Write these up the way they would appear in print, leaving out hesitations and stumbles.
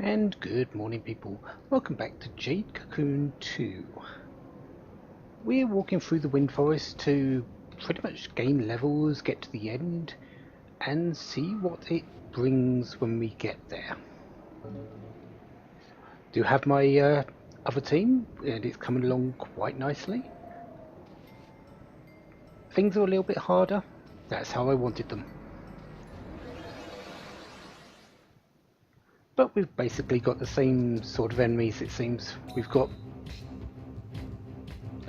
And good morning people, welcome back to Jade Cocoon 2. We're walking through the wind forest to pretty much gain levels, get to the end, and see what it brings when we get there. Do have my other team, and it's coming along quite nicely. Things are a little bit harder, that's how I wanted them. But we've basically got the same sort of enemies, it seems. We've got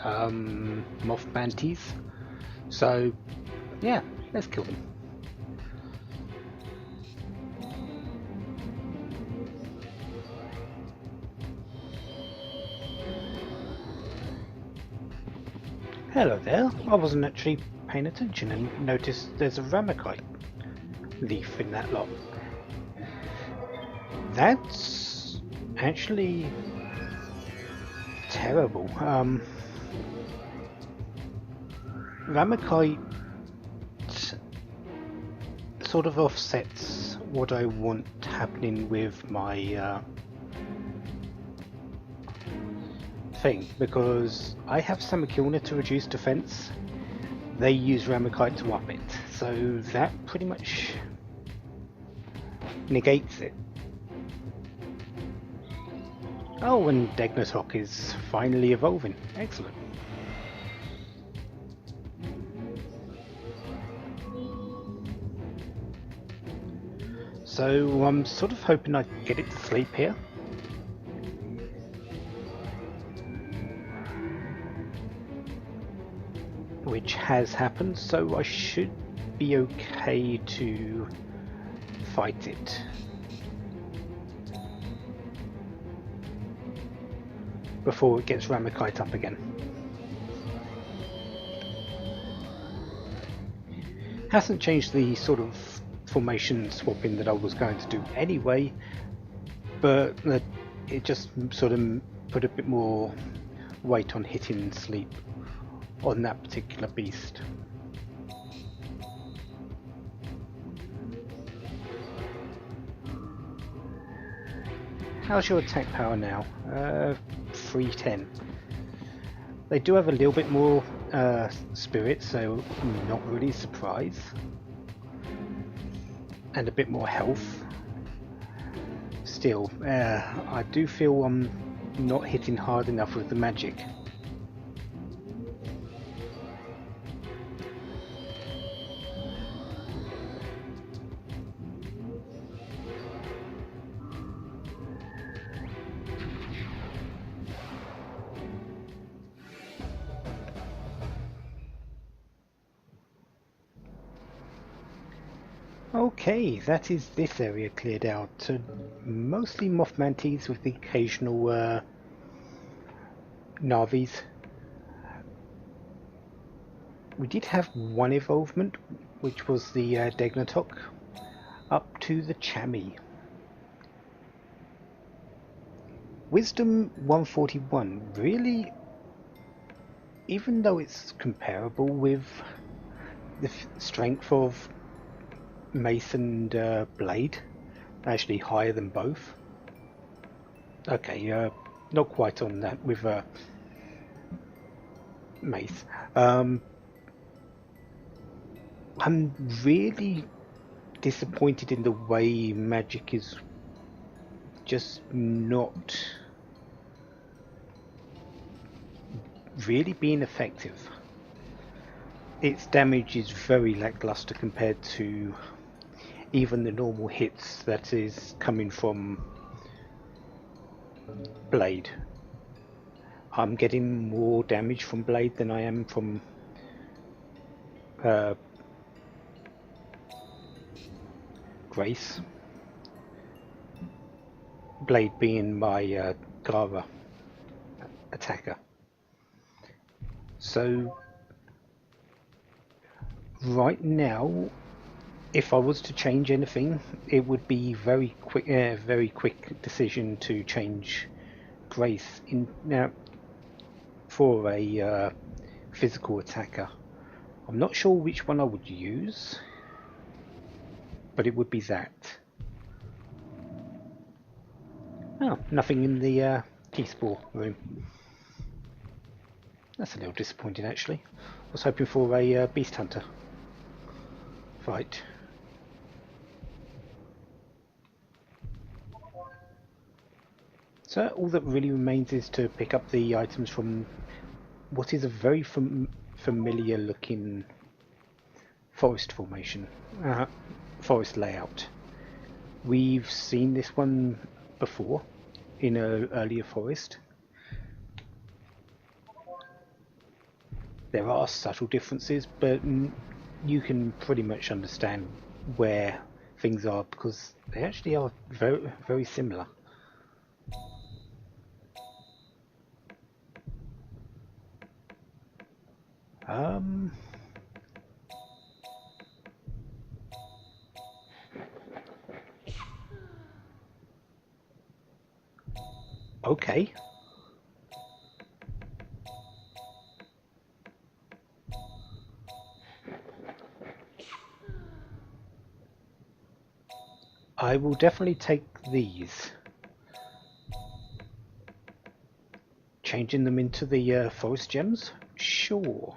moth mantis. So yeah, let's kill them. Hello there, I wasn't actually paying attention and noticed there's a Ramakite leaf in that lot. That's actually terrible. Ramakite sort of offsets what I want happening with my thing, because I have Samakilna to reduce defense. They use Ramakite to up it, so that pretty much negates it. Oh, and Degnatok is finally evolving. Excellent. So I'm sort of hoping I get it to sleep here. Which has happened, so I should be okay to fight it. Before it gets Ramakite up again. Hasn't changed the sort of formation swapping that I was going to do anyway, but it just sort of put a bit more weight on hitting sleep on that particular beast. How's your attack power now? 310. They do have a little bit more spirit, so I'm not really surprised. And a bit more health. Still, I do feel I'm not hitting hard enough with the magic. Okay, that is this area cleared out. Mostly moth mantis with the occasional Navis. We did have one evolvement, which was the Degnatok, up to the Chami. Wisdom 141, really, even though it's comparable with the strength of Mace and Blade, actually higher than both. Okay, not quite on that with Mace. I'm really disappointed in the way magic is just not really being effective. Its damage is very lackluster compared to even the normal hits that is coming from Blade. I'm getting more damage from Blade than I am from Grace. Blade being my Gara attacker. So right now, if I was to change anything, it would be very quick decision to change Grace in now for a physical attacker. I'm not sure which one I would use, but it would be that. Oh, nothing in the key spore room. That's a little disappointing, actually. I was hoping for a beast hunter fight. So all that really remains is to pick up the items from what is a very familiar looking forest formation, forest layout. We've seen this one before in an earlier forest. There are subtle differences, but you can pretty much understand where things are because they actually are very, very similar. Um, okay. I will definitely take these. Changing them into the forest gems? Sure.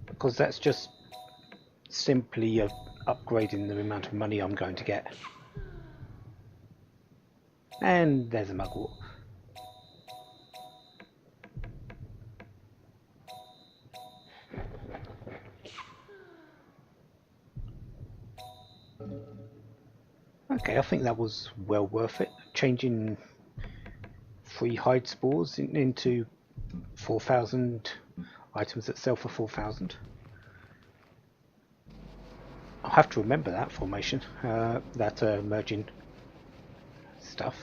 Because that's just simply upgrading the amount of money I'm going to get. And there's a mugwort. Okay, I think that was well worth it. Changing 3 hide spores into 4,000 items that sell for 4,000. I'll have to remember that formation, that merging stuff.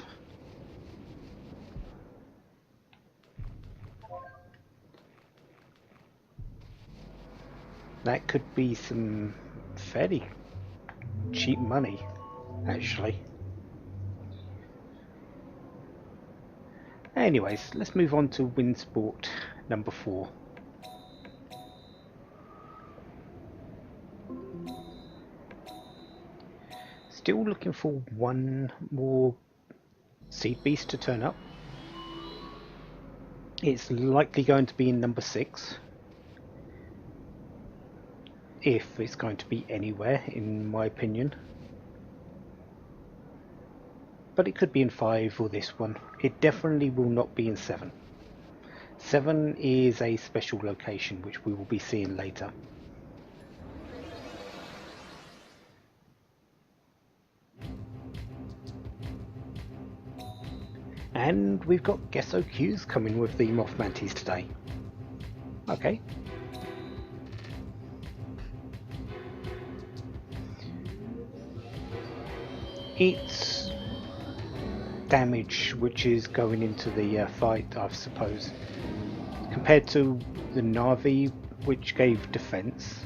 That could be some fairly cheap money, actually. Anyways, let's move on to Windsport number 4. Still looking for one more seed beast to turn up. It's likely going to be in number 6. If it's going to be anywhere, in my opinion. But it could be in 5 or this one. It definitely will not be in 7. 7 is a special location which we will be seeing later. And we've got Gesso Qs coming with the Moth Mantis today. Okay. It's damage which is going into the fight, I suppose. Compared to the Navi, which gave defense,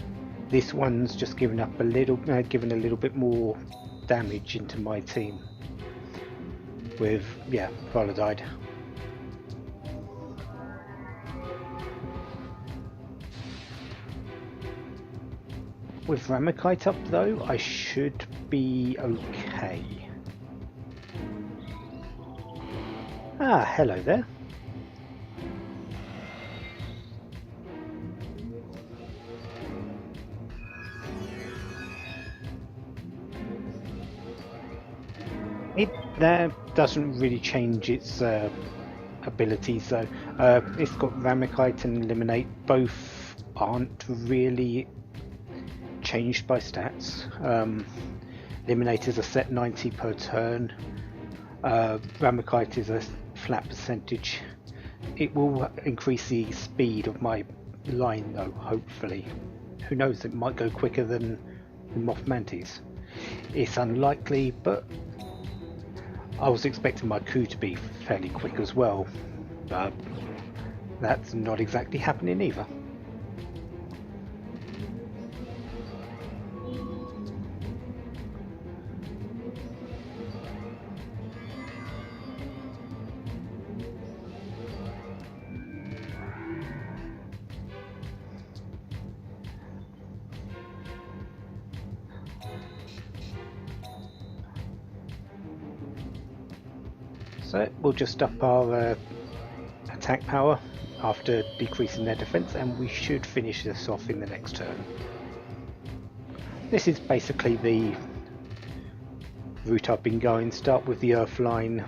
this one's just giving up a little, giving a little bit more damage into my team. With Volodide. With Ramakite up though, I should be okay. Ah, hello there. It doesn't really change its abilities though. It's got Ramakite and Eliminate. Both aren't really changed by stats. Eliminate is a set 90 per turn. Ramakite is a flat percentage. It will increase the speed of my line though, hopefully. Who knows, it might go quicker than the Moth Mantis. It's unlikely, but I was expecting my coup to be fairly quick as well. But that's not exactly happening either. So we'll just up our attack power after decreasing their defense, and we should finish this off in the next turn. This is basically the route I've been going. Start with the earth line,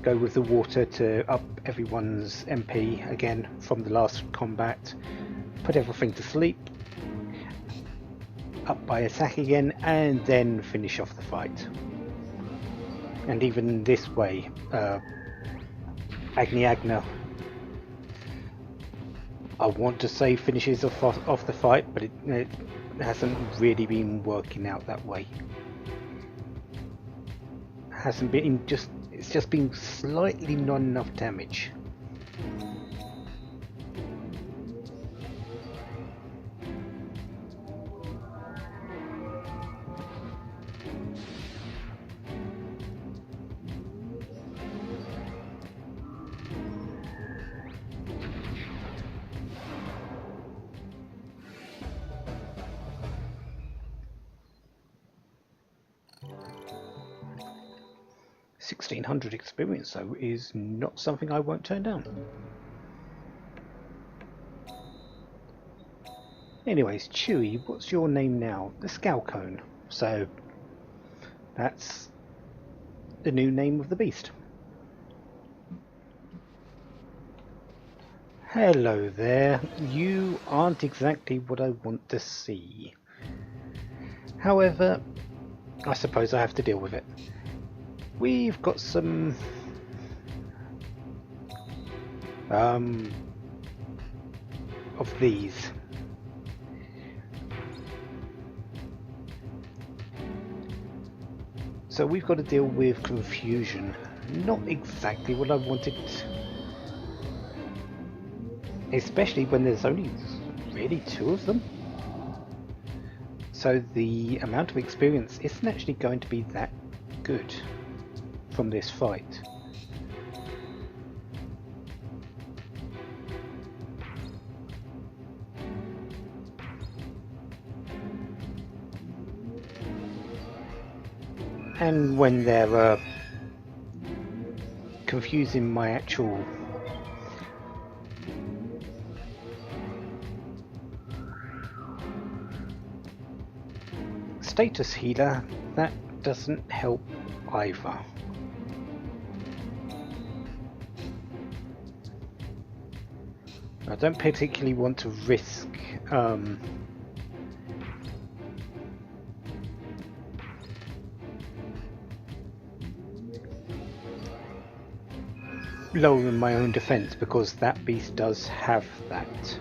go with the water to up everyone's MP again from the last combat, put everything to sleep, up by attack again, and then finish off the fight. And even this way, Agni Agna, I want to say finishes off the fight, but it hasn't really been working out that way. Hasn't been it's just been slightly not enough damage. $1,600 experience, though, is not something I won't turn down. Anyways, Chewy, what's your name now? The Scalcone. So that's the new name of the beast. Hello there. You aren't exactly what I want to see. However, I suppose I have to deal with it. We've got some of these. So we've got to deal with confusion. Not exactly what I wanted, especially when there's only really 2 of them. So the amount of experience isn't actually going to be that good from this fight. And when they're confusing my actual status healer, that doesn't help either. I don't particularly want to risk lowering my own defense, because that beast does have that.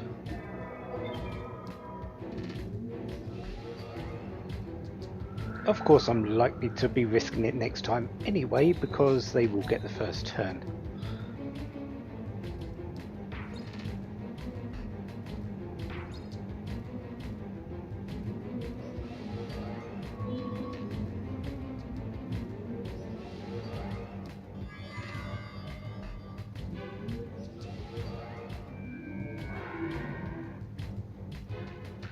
Of course, I'm likely to be risking it next time anyway, because they will get the first turn.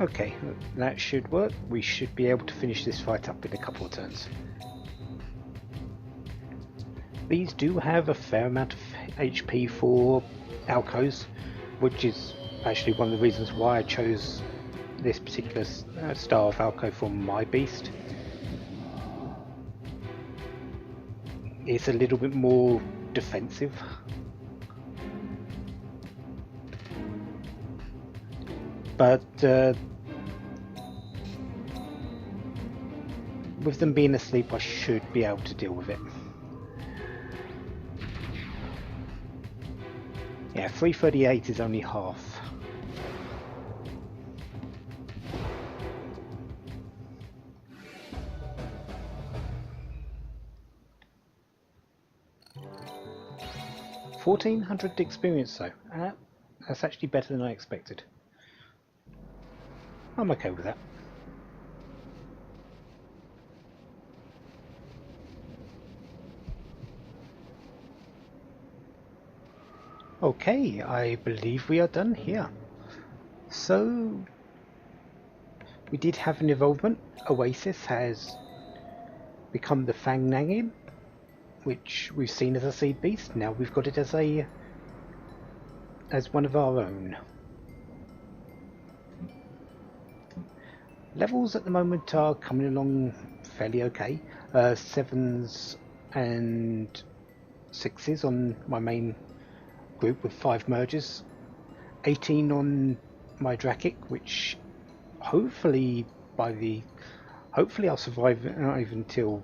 Okay, that should work. We should be able to finish this fight up in a couple of turns. These do have a fair amount of HP for Alcos, which is actually one of the reasons why I chose this particular style of Alco for my beast. It's a little bit more defensive. But with them being asleep, I should be able to deal with it. Yeah, 338 is only half. $1,400 experience though. That's actually better than I expected. I'm okay with that. Okay, I believe we are done here. So, we did have an evolvement. Oasis has become the Fang Nangin, which we've seen as a seed beast. Now we've got it as one of our own. Levels at the moment are coming along fairly okay. 7s and 6s on my main group with 5 mergers. 18 on my Drakic, which hopefully I'll survive until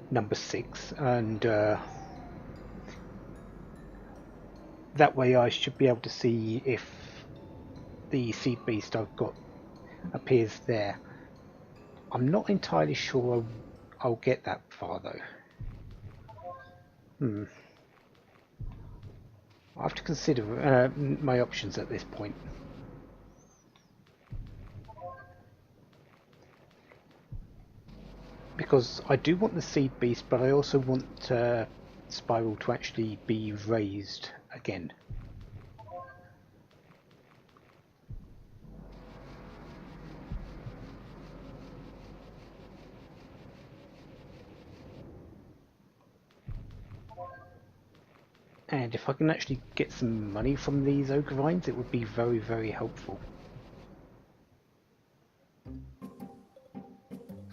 number 6, and that way I should be able to see if the seed beast I've got appears there. I'm not entirely sure I'll get that far though. I have to consider my options at this point. Because I do want the seed beast, but I also want Spiral to actually be raised again. And if I can actually get some money from these ogre vines, it would be very, very helpful.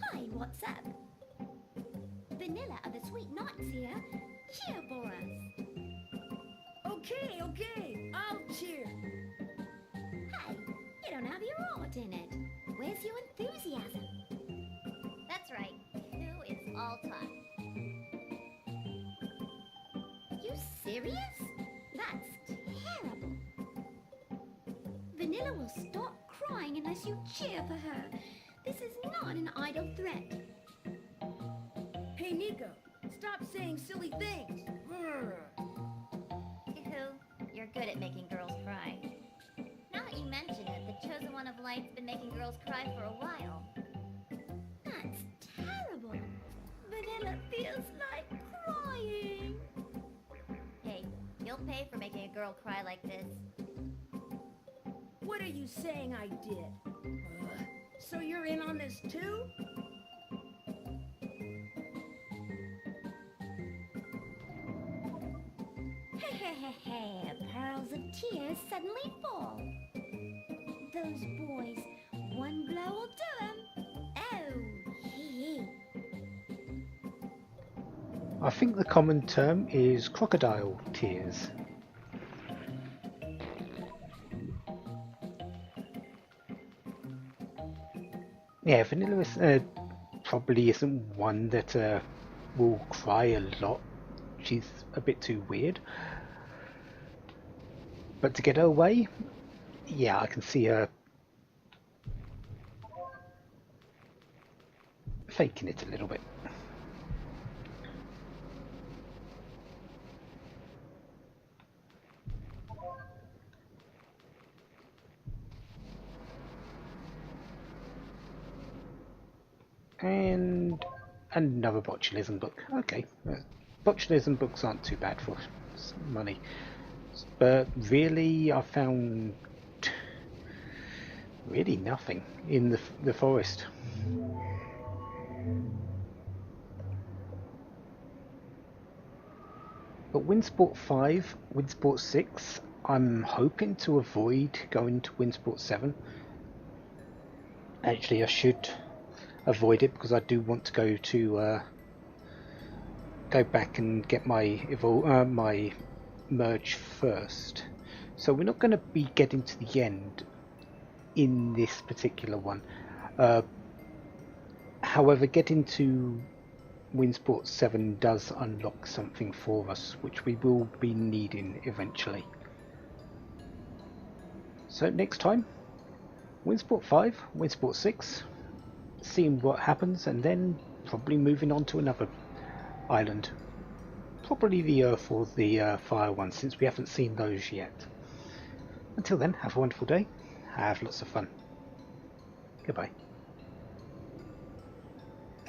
Hi, what's up? Vanilla of the Sweet Nuts here. Cheer for us. Okay, I'll cheer. Hey, you don't have your heart in it. Where's your enthusiasm? That's right. Who is all talk? You serious? That's terrible. Vanilla will stop crying unless you cheer for her. This is not an idle threat. Hey, Nico, stop saying silly things. You're good at making girls cry. Now that you mention it, the Chosen One of Light's been making girls cry for a while. That's terrible. Vanilla feels like crying. Hey, you'll pay for making a girl cry like this. What are you saying I did? So you're in on this too? Pearls of tears suddenly fall. Those boys, one blow will do 'em. Oh, hee. I think the common term is crocodile tears. Yeah, Vanilla is, probably isn't one that will cry a lot. She's a bit too weird. But to get her away, yeah, I can see her faking it a little bit. And another botulism book. Okay, botulism books aren't too bad for money. But really, I found really nothing in the forest. But Windsport 5, Windsport 6, I'm hoping to avoid going to Windsport 7. Actually, I should avoid it because I do want to go back and get my my merge first. So we're not going to be getting to the end in this particular one. However, getting to Windsport 7 does unlock something for us, which we will be needing eventually. So next time, Windsport 5, Windsport 6, seeing what happens, and then probably moving on to another island. Probably the Earth or the Fire one, since we haven't seen those yet. Until then, have a wonderful day, have lots of fun. Goodbye.